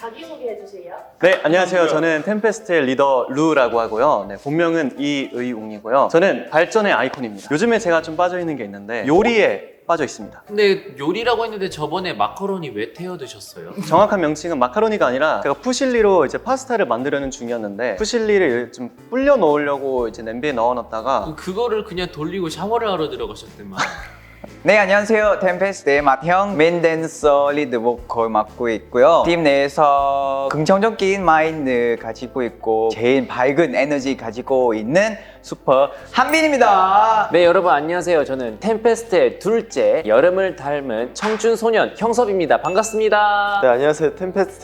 자기소개해주세요. 네, 안녕하세요. 저는 템페스트의 리더 루라고 하고요. 네, 본명은 이의웅이고요. 저는 발전의 아이콘입니다. 요즘에 제가 좀 빠져있는 게 있는데 요리에 빠져 있습니다. 근데 요리라고 했는데 저번에 마카로니 왜 태워 드셨어요? 정확한 명칭은 마카로니가 아니라 제가 푸실리로 이제 파스타를 만들려는 중이었는데 푸실리를 좀 불려 넣으려고 이제 냄비에 넣어놨다가 그거를 그냥 돌리고 샤워를 하러 들어가셨더만. 네, 안녕하세요. 템페스트의 맏형 메인 댄서 리드 보컬 맡고 있고요. 팀 내에서 긍정적인 마인드 가지고 있고 제일 밝은 에너지 가지고 있는 슈퍼 한빈입니다. 네, 여러분 안녕하세요. 저는 템페스트의 둘째, 여름을 닮은 청춘 소년 형섭입니다. 반갑습니다. 네, 안녕하세요.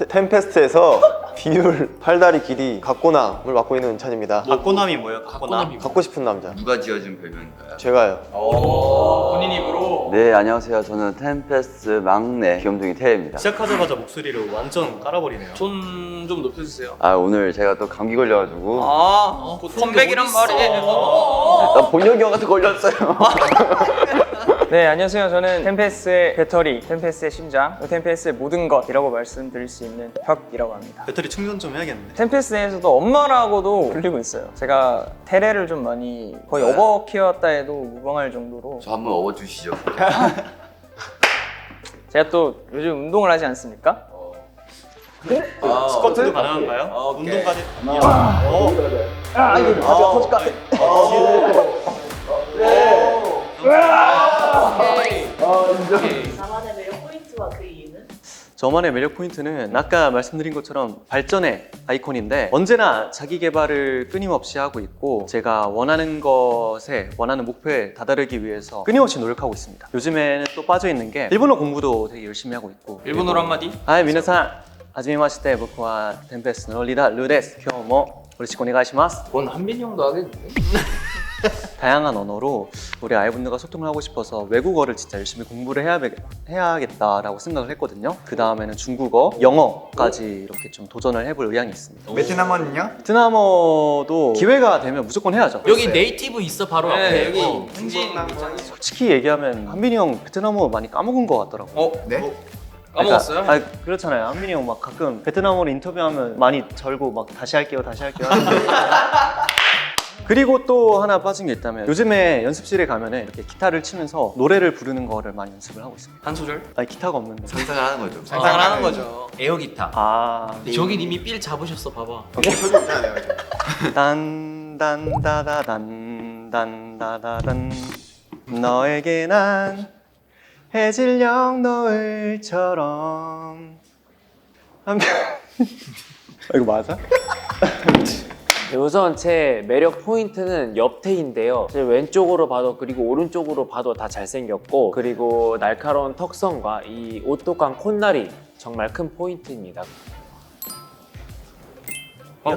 템페스트에서 비율, 팔다리 길이, 각고남을 맡고 있는 은찬입니다. 각고남이 뭐예요? 각고남? 갖고 싶은 남자. 누가 지어준 별명인가요? 제가요. 본인 입으로. 네, 안녕하세요. 저는 템페스트 막내 귀염둥이 태입니다. 시작하자마자 목소리를 완전 깔아버리네요. 톤 좀 높여주세요. 아, 오늘 제가 또 감기 걸려가지고 컴백이란 말이에요. 나 본역이 형한테 걸렸어요. 네, 안녕하세요. 저는 템페스트의 배터리, 템페스트의 심장, 템페스트의 모든 것이라고 말씀드릴 수 있는 혁이라고 합니다. 배터리 충전 좀 해야겠네. 템페스트에서도 엄마라고도 불리고 있어요. 제가 테레를 좀 많이 거의 어버 키웠다 해도 무방할 정도로 저 한번 업어주시죠. 제가 또 요즘 운동을 하지 않습니까? 스쿼트도 가능한가요? 운동까지? 나만의 매력 포인트와 그 이유는? 저만의 매력 포인트는 아까 말씀드린 것처럼 발전의 아이콘인데 언제나 자기 개발을 끊임없이 하고 있고 제가 원하는 것에 원하는 목표에 다다르기 위해서 끊임없이 노력하고 있습니다. 요즘에는 또 빠져있는 게 일본어 공부도 되게 열심히 하고 있고 일본어로 한마디? 하이 미나산 하지메마시테 보쿠와 템페스트 노 리더 루 데스 쿄모 요로시쿠 오네가이시마스. 뭔 한빈이 형도 하겠는데? 다양한 언어로 우리 아이분들과 소통을 하고 싶어서 외국어를 진짜 열심히 공부를 해야겠다라고 생각을 했거든요. 그 다음에는 중국어, 영어까지 이렇게 좀 도전을 해볼 의향이 있습니다. 베트남어는요? 베트남어도 기회가 되면 무조건 해야죠. 여기 네이티브 있어 바로 앞에. 여기 현지인. 솔직히 얘기하면 한빈이 형 베트남어 많이 까먹은 것 같더라고요. 네? 까먹었어요? 그러니까, 그렇잖아요. 한빈이 형 막 가끔 베트남어로 인터뷰하면 많이 절고 막 다시 할게요 하는데 그리고 또 하나 빠진 게 있다면 요즘에 연습실에 가면 이렇게 기타를 치면서 노래를 부르는 거를 많이 연습을 하고 있습니다. 한 소절? 아니 기타가 없는데 상상을 하는 거죠. 상상을 하는 거죠. 에어 기타. 아 저기 이미 삘 잡으셨어, 봐봐. 딴딴다다단 너에게 난 해질녘 노을처럼 한편 이거 맞아? 우선 제 매력 포인트는 옆태인데요. 제 왼쪽으로 봐도 그리고 오른쪽으로 봐도 다 잘생겼고 그리고 날카로운 턱선과 이 오똑한 콧날이 정말 큰 포인트입니다.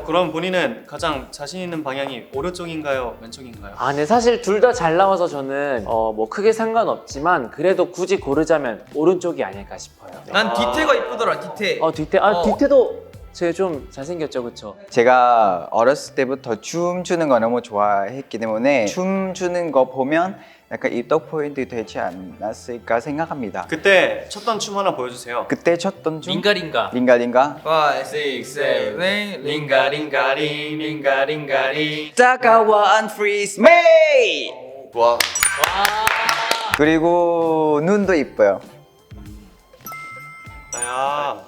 그럼 본인은 가장 자신 있는 방향이 오른쪽인가요? 왼쪽인가요? 아, 네, 사실 둘 다 잘 나와서 저는 뭐 크게 상관없지만 그래도 굳이 고르자면 오른쪽이 아닐까 싶어요. 난 뒤태가 이쁘더라. 뒤태. 뒤태도 제가 좀 잘생겼죠, 그쵸? 제가 어렸을 때부터 춤추는 거 너무 좋아했기 때문에 춤추는 거 보면 약간 입덕 포인트 되지 않았을까 생각합니다. 그때 췄던 춤 하나 보여주세요. 그때 췄던 춤? 링가링가. 링가링가? 5, 6, 7, 8 링가링가링 링가링가링 따가운 freeze me! 와, 그리고 눈도 이뻐요. 야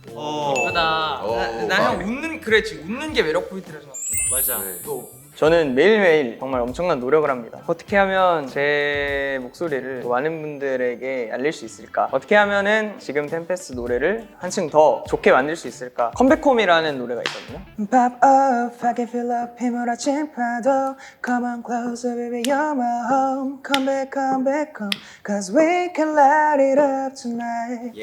예쁘다. 나 형 웃는 그래 지금 웃는 게 매력 포인트라 생각해. 맞아. 저는 매일매일 정말 엄청난 노력을 합니다. 어떻게 하면 제 목소리를 또 많은 분들에게 알릴 수 있을까? 어떻게 하면은 지금 템페스트 노래를 한층 더 좋게 만들 수 있을까? 컴백홈이라는 노래가 있거든요. Pop up, I can feel up 힘을 아침 파도 Come on closer baby you're my home Come back home Cause we can light it up tonight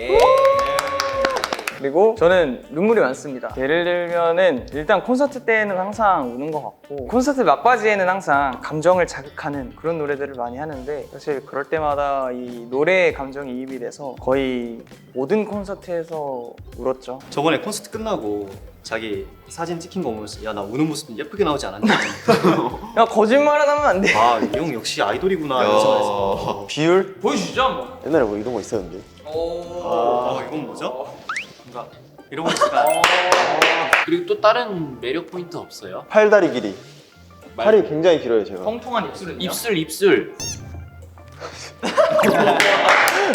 그리고 저는 눈물이 많습니다. 예를 들면은 일단 콘서트 때는 항상 우는 것 같고 콘서트 막바지에는 항상 감정을 자극하는 그런 노래들을 많이 하는데 사실 그럴 때마다 이 노래의 감정이 이입이 돼서 거의 모든 콘서트에서 울었죠. 저번에 콘서트 끝나고 자기 사진 찍힌 거 보면서 야 나 우는 모습 예쁘게 나오지 않았냐? 야 거짓말을 하면 안 돼. 아 이 형 역시 아이돌이구나 이러면서 비율? 보여주시죠 한번. 옛날에 뭐 이런 거 있었는데. 오. 이건 뭐죠? 뭔가 이러고 있으니까 그리고 또 다른 매력 포인트 없어요? 팔다리 길이. 팔이 굉장히 길어요, 제가. 통통한 입술은요? 입술.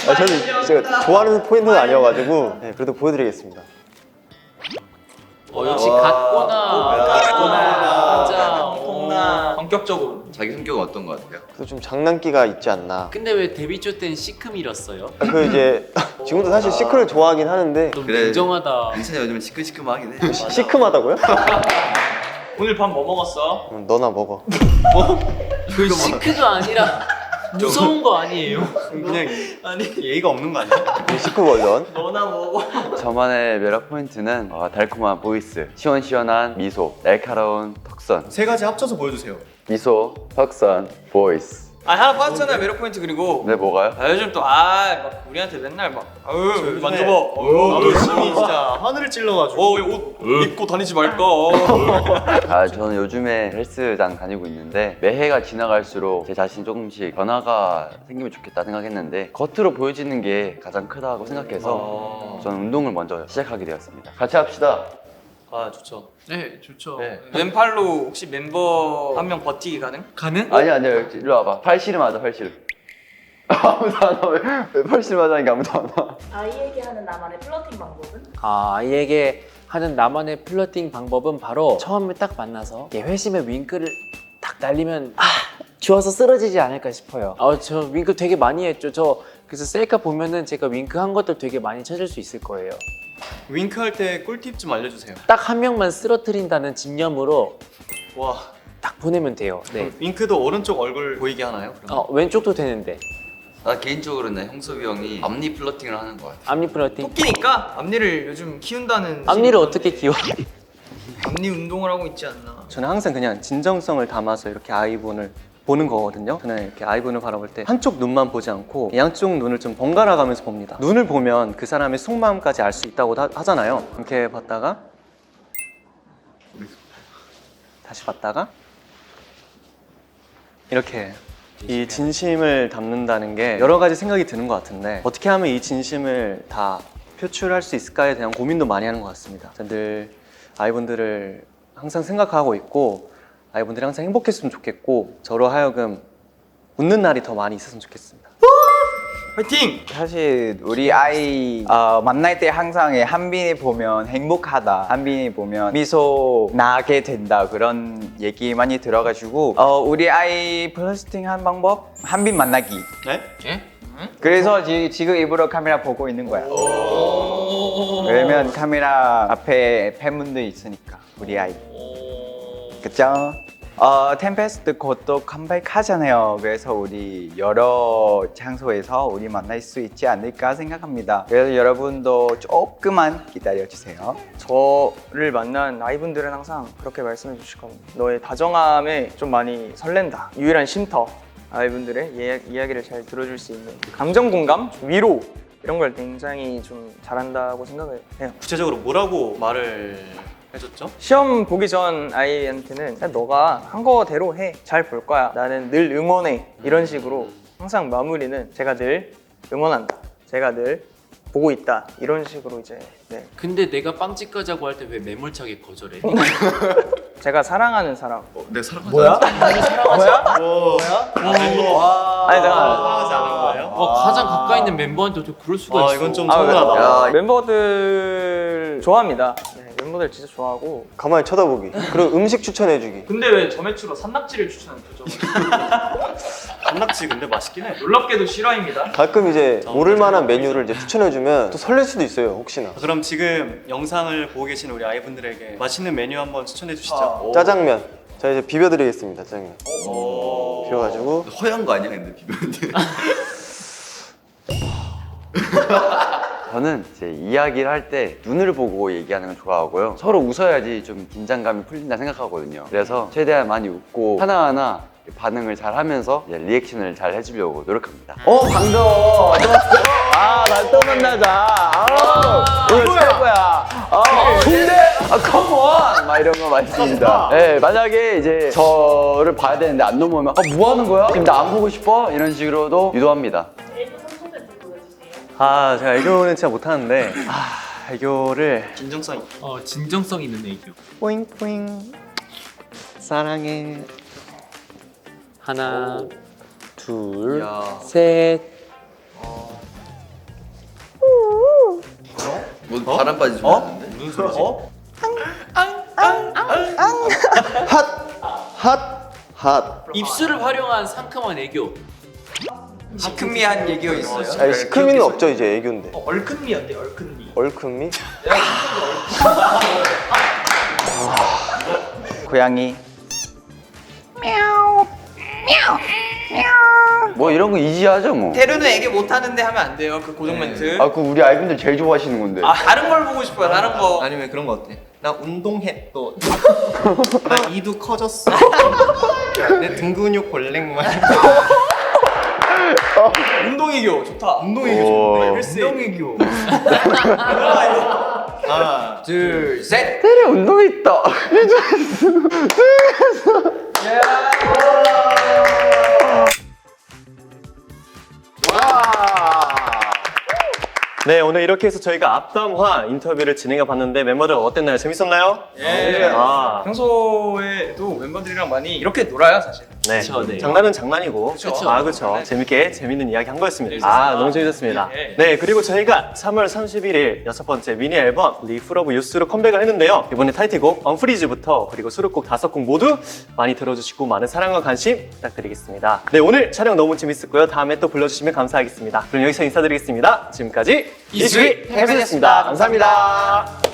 저는 제가 좋아하는 포인트는 아니어가지고 네, 그래도 보여드리겠습니다. 역시 같구나. 진짜. 통나 성격적으로. 자기 성격은 어떤 것 같아요? 그래도 좀 장난기가 있지 않나. 근데 왜 데뷔 초 땐 시큼 잃었어요? 그 이제 지금도 사실 시크를 좋아하긴 하는데 좀 그래. 냉정하다. 괜찮아 요즘은 시큼시큼하긴 해. 시큼하다고요? 오늘 밥 뭐 먹었어? 너나 먹어. 그 시크가 아니라 무서운 거 아니에요? 그냥 예의가 없는 거 아니야? 시크 버전. 너나 먹어. 저만의 매력 포인트는 달콤한 보이스, 시원시원한 미소, 날카로운 턱선. 세 가지 합쳐서 보여주세요. 미소, 턱선, 보이스. 하나 빠졌잖아요 매력 포인트. 그리고 네, 뭐가요? 요즘 또 막 우리한테 맨날 막 만져봐. 열심히 진짜 하늘을 찔러가지고 옷 입고 다니지 말까. 저는 요즘에 헬스장 다니고 있는데 매해가 지나갈수록 제 자신이 조금씩 변화가 생기면 좋겠다 생각했는데 겉으로 보여지는 게 가장 크다고 생각해서 저는 운동을 먼저 시작하게 되었습니다. 같이 합시다. 아 좋죠. 네, 좋죠. 네. 왼팔로 혹시 멤버 한 명 버티기 가능? 가능? 아니야 일로 와봐. 팔씨름 하자 팔씨름. 아무도 안 와. 왜 팔씨름 하자니까 아무도 안 와. 아이에게 하는 나만의 플러팅 방법은? 아이에게 하는 나만의 플러팅 방법은 바로 처음에 딱 만나서 회심의 윙크를 딱 날리면 주워서 쓰러지지 않을까 싶어요. 저 윙크 되게 많이 했죠. 저 그래서 셀카 보면은 제가 윙크 한 것들 되게 많이 찾을 수 있을 거예요. 윙크할 때 꿀팁 좀 알려주세요. 딱 한 명만 쓰러뜨린다는 집념으로 와, 딱 보내면 돼요. 네. 윙크도 오른쪽 얼굴 보이게 하나요? 그럼? 왼쪽도 되는데 나 개인적으로는 형섭이 형이 앞니 플러팅을 하는 것 같아. 앞니 플러팅. 토끼니까 앞니를 요즘 키운다는. 앞니를 어떻게 키워? 앞니 운동을 하고 있지 않나. 저는 항상 그냥 진정성을 담아서 이렇게 아이본을 보는 거거든요. 저는 이렇게 아이본을 바라볼 때 한쪽 눈만 보지 않고 양쪽 눈을 좀 번갈아 가면서 봅니다. 눈을 보면 그 사람의 속마음까지 알 수 있다고 하잖아요. 이렇게 봤다가 다시 봤다가 이렇게 이 진심을 담는다는 게 여러 가지 생각이 드는 것 같은데 어떻게 하면 이 진심을 다 표출할 수 있을까에 대한 고민도 많이 하는 것 같습니다. 늘 아이분들을 항상 생각하고 있고 아이분들이 항상 행복했으면 좋겠고 저로 하여금 웃는 날이 더 많이 있었으면 좋겠습니다. 화이팅! 사실 우리 아이 만날 때 항상 한빈이 보면 행복하다, 한빈이 보면 미소 나게 된다 그런 얘기 많이 들어가지고 우리 아이 플러스팅 한 방법 한빈 만나기. 네? 예? 그래서 지금 일부러 카메라 보고 있는 거야. 왜냐면 카메라 앞에 팬분들 있으니까 우리 아이. 그쵸? 템페스트 곧또 컴백하잖아요. 그래서 우리 여러 장소에서 우리 만날 수 있지 않을까 생각합니다. 그래서 여러분도 조금만 기다려주세요. 저를 만난 아이분들은 항상 그렇게 말씀해 주시거든요. 너의 다정함에 좀 많이 설렌다. 유일한 쉼터. 아이분들의 이야기를 잘 들어줄 수 있는 감정 공감, 위로 이런 걸 굉장히 좀 잘한다고 생각을 해요. 구체적으로 뭐라고 말을 해줬죠? 시험 보기 전 아이한테는 그냥 너가 한 거대로 해. 잘 볼 거야. 나는 늘 응원해. 이런 식으로 항상 마무리는 제가 늘 응원한다. 제가 늘 보고 있다. 이런 식으로 이제 네. 근데 내가 빵집 가자고 할 때 왜 매몰차게 거절해? 제가 사랑하는 사람. 내가 사랑하지 뭐야? 아니 내가 사랑하지 않은 거예요? 가장 가까이 있는 멤버한테 어떻게 그럴 수가 있어? 이건 좀 서운하다. 멤버들 좋아합니다. 네, 멤버들 진짜 좋아하고. 가만히 쳐다보기. 그리고 음식 추천해주기. 근데 왜 저매추로 산낙지를 추천한 거죠? 산낙지 근데 맛있긴 해. 놀랍게도 실화입니다. 가끔 이제 모를 만한 메뉴를 이제 추천해주면 또 설렐 수도 있어요. 혹시나. 그럼 지금 영상을 보고 계신 우리 아이분들에게 맛있는 메뉴 한번 추천해 주시죠. 짜장면. 자 이제 비벼드리겠습니다. 짜장면. 비벼가지고. 허연 거 아니야 근데 비벼는데. 저는 이제 이야기를 할 때 눈을 보고 얘기하는 걸 좋아하고요. 서로 웃어야지 좀 긴장감이 풀린다 생각하거든요. 그래서 최대한 많이 웃고 하나하나 반응을 잘 하면서 이제 리액션을 잘 해주려고 노력합니다. 반가워. 날 또 만나자. 오늘 최고야. 근데 컴온 막 이런 거 많습니다. 네, 만약에 이제 저를 봐야 되는데 안 넘어오면 뭐 하는 거야? 지금 나 안 보고 싶어? 이런 식으로도 유도합니다. 1분 3초만 보여주세요. 제가 애교는 진짜 못하는데 애교를 진정성. 진정성 있는 애교. 뿌잉뿌잉 사랑해. 하나, 둘, 야. 셋. 뭐 바람 빠지지 않는데? 무슨 소리지? 핫. 입술을 활용한 상큼한 애교. 시큰미한 얘기가 있어요. 아니, 시크미는 없죠, 이제 애교인데. 얼큰미 어때? 얼큰미. 얼큰미? 고양이. 뭐 이런 거 이지하죠 뭐. 테르는 애교 못하는데 하면 안 돼요. 그 고정 멘트. 아, 그 우리 아이분들 제일 좋아하시는 건데. 아 다른 걸 보고 싶어요. 다른 거. 아니면 그런 거 어때? 나 운동해 또. 나 이도 커졌어. 내 등 근육 볼랭만. 운동 애교 좋다. 운동 애교 좋은데. 헬스 운동 애교. 하나, 둘, 셋. 테레 운동이 있다. 네, 오늘 이렇게 해서 저희가 앞담화 인터뷰를 진행해 봤는데 멤버들 어땠나요? 재밌었나요? 예. 아, 평소에도 멤버들이랑 많이 이렇게 놀아요, 사실. 네. 그쵸, 네. 장난은 장난이고. 그쵸. 아, 그렇죠. 재밌게 재밌는 이야기 한 거였습니다. 아, 너무 재밌었습니다. 네. 네, 그리고 저희가 3월 31일 6번째 미니 앨범 리프러브 유스로 컴백을 했는데요. 이번에 타이틀곡 언프리즈부터 그리고 수록곡 5곡 모두 많이 들어주시고 많은 사랑과 관심 부탁드리겠습니다. 네, 오늘 촬영 너무 재밌었고요. 다음에 또 불러주시면 감사하겠습니다. 그럼 여기서 인사드리겠습니다. 지금까지 이수희 햄스였습니다. 감사합니다.